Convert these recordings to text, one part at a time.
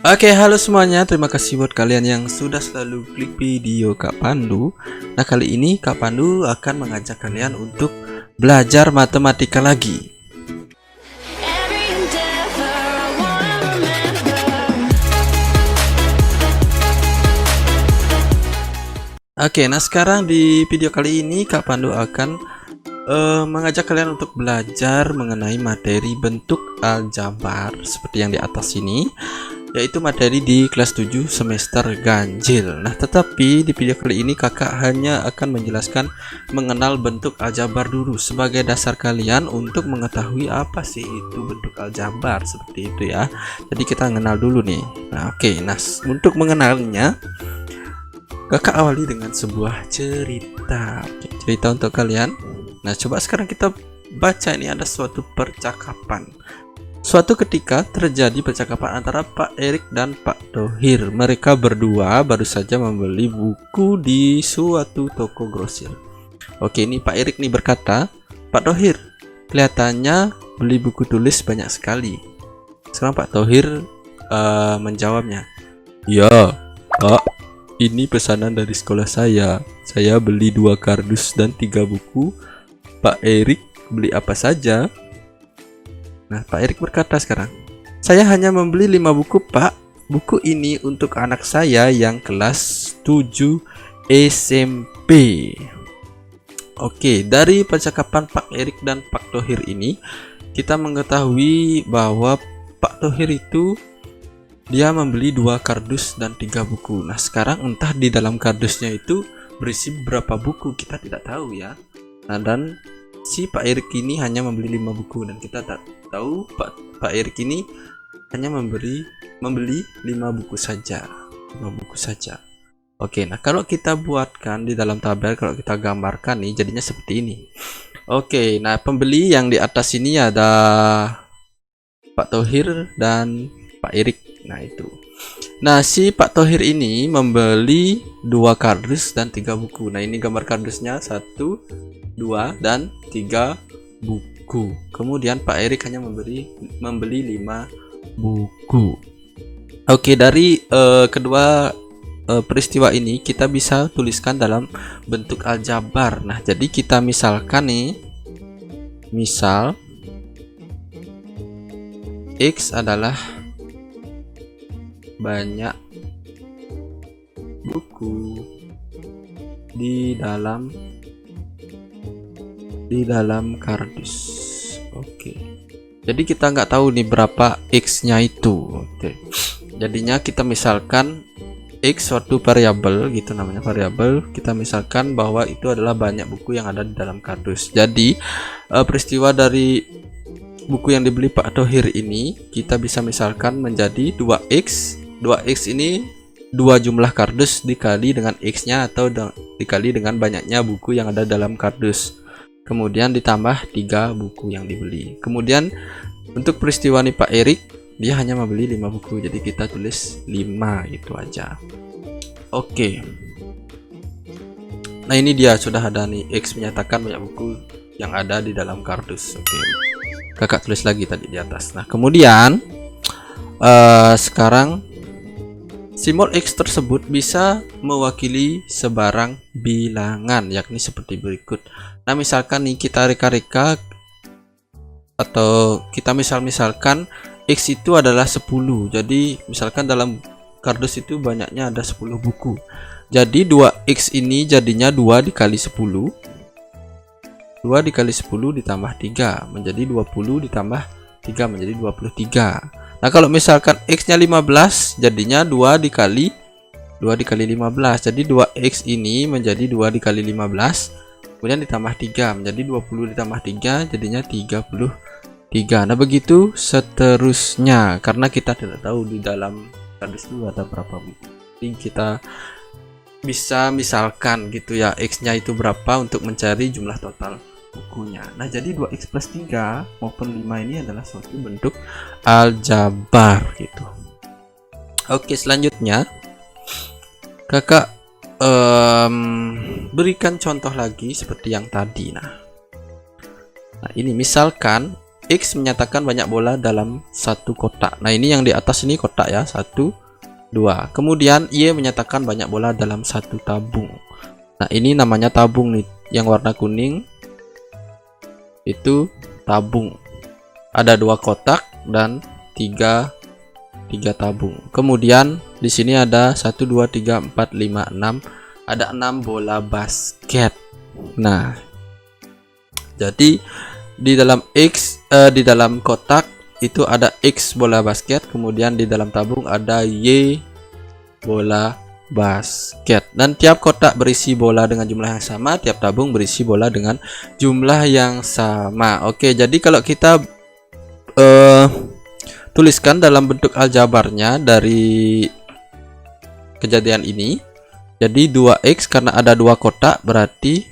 Oke, halo semuanya. Terima kasih buat kalian yang sudah selalu klik video Kak Pandu. Nah, kali ini Kak Pandu akan mengajak kalian untuk belajar matematika lagi. Oke, nah sekarang di video kali ini Kak Pandu akan mengajak kalian untuk belajar mengenai materi bentuk aljabar seperti yang di atas ini, yaitu materi di kelas 7 semester ganjil. Nah, tetapi di video kali ini kakak hanya akan menjelaskan mengenal bentuk aljabar dulu sebagai dasar kalian untuk mengetahui apa sih itu bentuk aljabar, seperti itu ya. Jadi kita mengenal dulu nih. Nah, oke. Nah, untuk mengenalnya kakak awali dengan sebuah cerita. Cerita untuk kalian. Nah, coba sekarang kita baca, ini ada suatu percakapan. Suatu ketika terjadi percakapan antara Pak Erik dan Pak Thohir. Mereka berdua baru saja membeli buku di suatu toko grosir. Oke, ini Pak Erik nih berkata, "Pak Thohir, kelihatannya beli buku tulis banyak sekali." Sekarang Pak Thohir menjawabnya, "Ya, Pak, ini pesanan dari sekolah saya. Saya beli 2 kardus dan 3 buku. Pak Erik beli apa saja?" Nah, Pak Erik berkata sekarang, "Saya hanya membeli 5 buku, Pak. Buku ini untuk anak saya yang kelas 7 SMP." Oke, dari percakapan Pak Erik dan Pak Thohir ini, kita mengetahui bahwa Pak Thohir itu dia membeli 2 kardus dan 3 buku. Nah, sekarang entah di dalam kardusnya itu berisi berapa buku, kita tidak tahu ya. Nah, dan si Pak Erik ini hanya membeli 5 buku, dan kita tak tahu Pak Erik ini hanya membeli 5 buku saja. 5 buku saja. Oke, nah kalau kita buatkan di dalam tabel, kalau kita gambarkan nih jadinya seperti ini. Oke, nah pembeli yang di atas ini ada Pak Thohir dan Pak Erik. Nah, itu. Nah, si Pak Thohir ini membeli 2 kardus dan 3 buku. Nah, ini gambar kardusnya, 1, 2, dan 3 buku. Kemudian Pak Erik hanya membeli 5 buku. Oke, dari kedua peristiwa ini kita bisa tuliskan dalam bentuk aljabar. Nah, jadi kita misalkan nih, misal X adalah banyak buku di dalam kardus. Oke, jadi kita nggak tahu nih berapa X-nya itu. Oke, jadinya kita misalkan X suatu variabel, gitu namanya, variabel. Kita misalkan bahwa itu adalah banyak buku yang ada di dalam kardus. Jadi peristiwa dari buku yang dibeli Pak Thohir ini kita bisa misalkan menjadi 2X. 2X ini 2 jumlah kardus dikali dengan X-nya atau dikali dengan banyaknya buku yang ada dalam kardus. Kemudian ditambah 3 buku yang dibeli. Kemudian untuk peristiwa nih Pak Erik, dia hanya membeli 5 buku. Jadi kita tulis 5 itu aja. Oke. Nah, ini dia sudah ada nih, X menyatakan banyak buku yang ada di dalam kardus. Oke. Kakak tulis lagi tadi di atas. Nah, kemudian sekarang simbol X tersebut bisa mewakili sebarang bilangan, yakni seperti berikut. Nah, misalkan nih kita reka-reka atau kita misalkan X itu adalah 10. Jadi misalkan dalam kardus itu banyaknya ada 10 buku. Jadi 2X ini jadinya 2 dikali 10. 2 dikali 10 ditambah 3 menjadi 20, ditambah 3 menjadi 23. Nah, kalau misalkan X nya 15, jadinya 2 dikali 15. Jadi 2X ini menjadi 2 dikali 15, kemudian ditambah 3 menjadi 20, ditambah 3 jadinya 33. Nah, begitu seterusnya, karena kita tidak tahu di dalam kardus itu ada berapa buku. Jadi kita bisa misalkan gitu ya, X nya itu berapa untuk mencari jumlah total bukunya. Nah, jadi 2X plus 3 maupun 5 ini adalah suatu bentuk aljabar gitu. Oke, selanjutnya kakak berikan contoh lagi seperti yang tadi. Nah, ini misalkan X menyatakan banyak bola dalam satu kotak. Nah, ini yang di atas ini kotak ya, 1, 2. Kemudian Y menyatakan banyak bola dalam satu tabung. Nah, ini namanya tabung nih. Yang warna kuning itu tabung. Ada 2 kotak dan 3 tabung. Kemudian di sini ada 1, 2, 3, 4, 5, 6. Ada 6 bola basket. Nah, jadi di dalam kotak itu ada X bola basket, kemudian di dalam tabung ada Y bola basket. Dan tiap kotak berisi bola dengan jumlah yang sama, tiap tabung berisi bola dengan jumlah yang sama. Oke, jadi kalau kita tuliskan dalam bentuk aljabarnya dari kejadian ini, jadi 2X karena ada 2 kotak berarti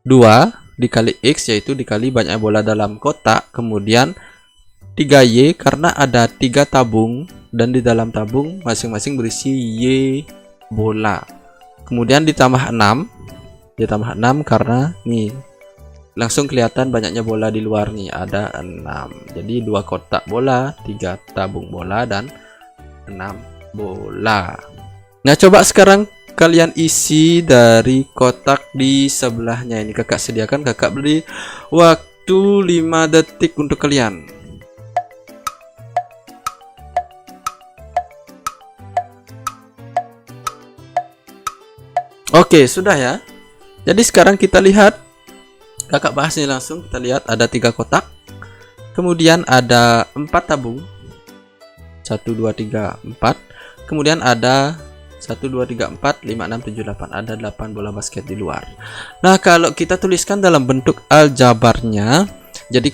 2 dikali X, yaitu dikali banyak bola dalam kotak. Kemudian 3Y karena ada 3 tabung dan di dalam tabung masing-masing berisi Y bola. Kemudian ditambah 6 karena nih langsung kelihatan banyaknya bola di luar nih, ada 6. Jadi 2 kotak bola, 3 tabung bola, dan 6 bola. Nah, coba sekarang kalian isi dari kotak di sebelahnya ini. Kakak sediakan, kakak beri waktu 5 detik untuk kalian. Oke, sudah ya. Jadi sekarang kita lihat, kakak bahas ini langsung. Kita lihat ada 3 kotak, kemudian ada 4 tabung, 1, 2, 3, 4. Kemudian ada 1, 2, 3, 4, 5, 6, 7, 8. Ada 8 bola basket di luar. Nah, kalau kita tuliskan dalam bentuk aljabarnya, jadi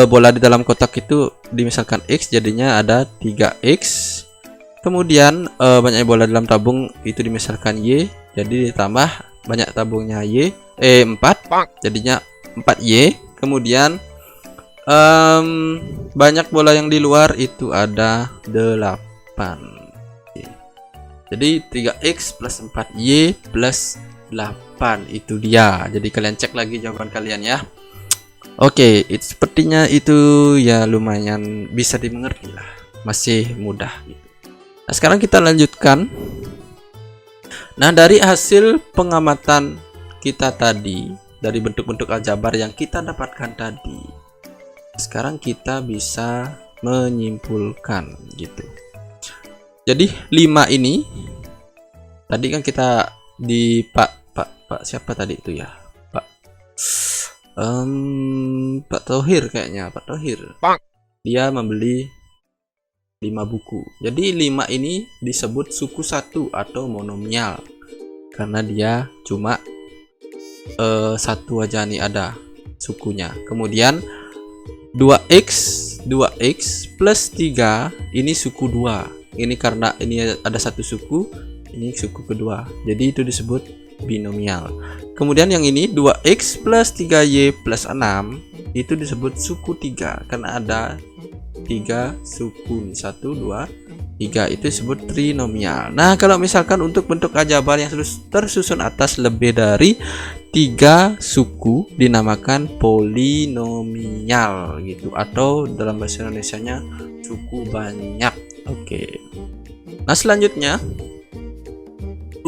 bola di dalam kotak itu dimisalkan X, jadinya ada 3X. Kemudian banyak bola dalam tabung itu dimisalkan Y, jadi ditambah banyak tabungnya 4, jadinya 4Y. Kemudian banyak bola yang di luar itu ada 8. Jadi 3X plus 4Y plus 8, itu dia. Jadi kalian cek lagi jawaban kalian ya. Oke, sepertinya itu ya lumayan bisa dimengerti lah, masih mudah gitu. Nah, sekarang kita lanjutkan. Nah, dari hasil pengamatan kita tadi, dari bentuk-bentuk aljabar yang kita dapatkan tadi, sekarang kita bisa menyimpulkan gitu. Jadi 5 ini tadi kan kita di Pak siapa tadi itu ya? Pak Tohir kayaknya, Pak Tohir. Dia membeli 5 buku. Jadi 5 ini disebut suku 1 atau monomial karena dia cuma 1 aja nih ada sukunya. Kemudian 2X plus 3 ini suku 2. Ini karena ini ada 1 suku, ini suku kedua. Jadi itu disebut binomial. Kemudian yang ini 2X plus 3Y plus 6 itu disebut suku 3 karena ada 3 suku, 1, 2, 3, itu disebut trinomial. Nah, kalau misalkan untuk bentuk aljabar yang tersusun atas lebih dari 3 suku dinamakan polinomial gitu, atau dalam bahasa Indonesianya suku banyak. Oke. Nah, selanjutnya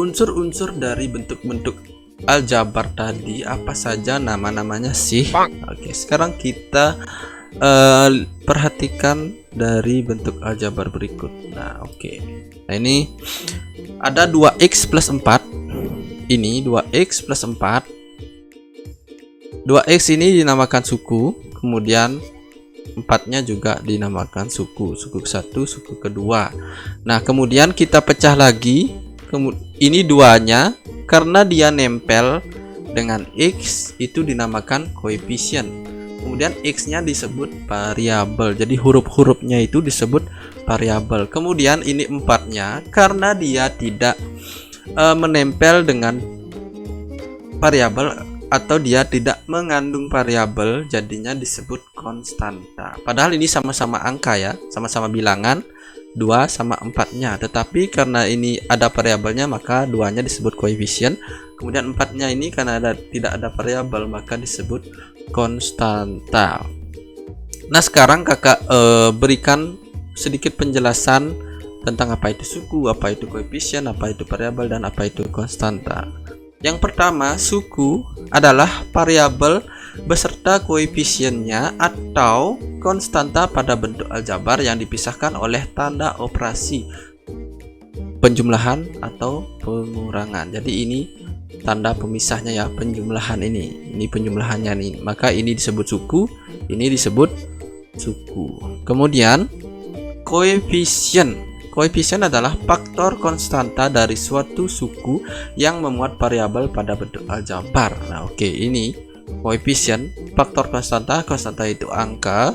unsur-unsur dari bentuk-bentuk aljabar tadi apa saja nama-namanya sih? Oke, sekarang kita perhatikan dari bentuk aljabar berikut. Nah, oke. Nah, ini ada 2X plus 4. Ini 2X plus 4. 2X ini dinamakan suku, kemudian 4-nya juga dinamakan suku 1, suku kedua. Nah, kemudian kita pecah lagi. Ini 2-nya karena dia nempel dengan X itu dinamakan koefisien. Kemudian X-nya disebut variabel. Jadi huruf-hurufnya itu disebut variabel. Kemudian ini 4-nya karena dia tidak menempel dengan variabel atau dia tidak mengandung variabel, jadinya disebut konstanta. Padahal ini sama-sama angka ya, sama-sama bilangan 2 sama 4-nya. Tetapi karena ini ada variabelnya maka 2-nya disebut koefisien. Kemudian 4-nya ini karena tidak ada variabel maka disebut konstanta. Nah, sekarang kakak berikan sedikit penjelasan tentang apa itu suku, apa itu koefisien, apa itu variabel, dan apa itu konstanta. Yang pertama, suku adalah variabel beserta koefisiennya atau konstanta pada bentuk aljabar yang dipisahkan oleh tanda operasi penjumlahan atau pengurangan. Jadi ini tanda pemisahnya ya, penjumlahan ini penjumlahannya nih, maka ini disebut suku, ini disebut suku. Kemudian koefisien adalah faktor konstanta dari suatu suku yang memuat variabel pada bentuk aljabar. Nah, oke, ini koefisien, faktor konstanta itu angka,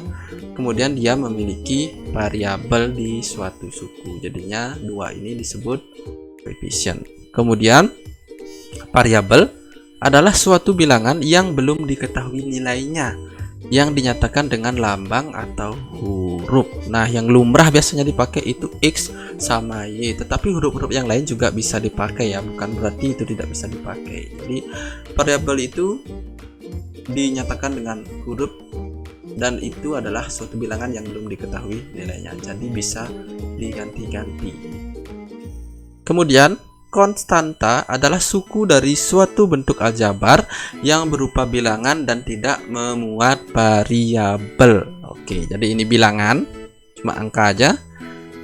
kemudian dia memiliki variabel di suatu suku, jadinya dua ini disebut koefisien. Kemudian variabel adalah suatu bilangan yang belum diketahui nilainya, yang dinyatakan dengan lambang atau huruf. Nah, yang lumrah biasanya dipakai itu X sama Y, tetapi huruf-huruf yang lain juga bisa dipakai ya, bukan berarti itu tidak bisa dipakai. Jadi variabel itu dinyatakan dengan huruf dan itu adalah suatu bilangan yang belum diketahui nilainya, jadi bisa diganti-ganti. Kemudian konstanta adalah suku dari suatu bentuk aljabar yang berupa bilangan dan tidak memuat variabel. Oke, jadi ini bilangan, cuma angka aja,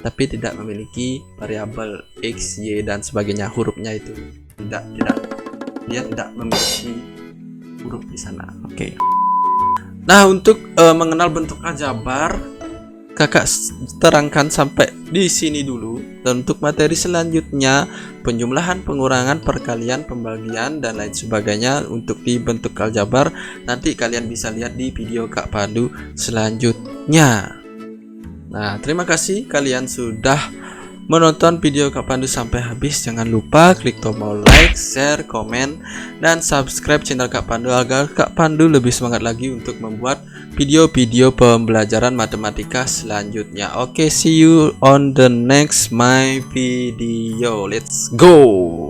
tapi tidak memiliki variabel X, Y, dan sebagainya. Hurufnya itu dia tidak memiliki huruf di sana. Oke. Nah, untuk mengenal bentuk aljabar, kakak terangkan sampai di sini dulu. Dan untuk materi selanjutnya, penjumlahan, pengurangan, perkalian, pembagian, dan lain sebagainya untuk di bentuk aljabar, nanti kalian bisa lihat di video Kak Pandu selanjutnya. Nah, terima kasih kalian sudah menonton video Kak Pandu sampai habis. Jangan lupa klik tombol like, share, komen, dan subscribe channel Kak Pandu agar Kak Pandu lebih semangat lagi untuk membuat video-video pembelajaran matematika selanjutnya. Oke, see you on the next my video. Let's go.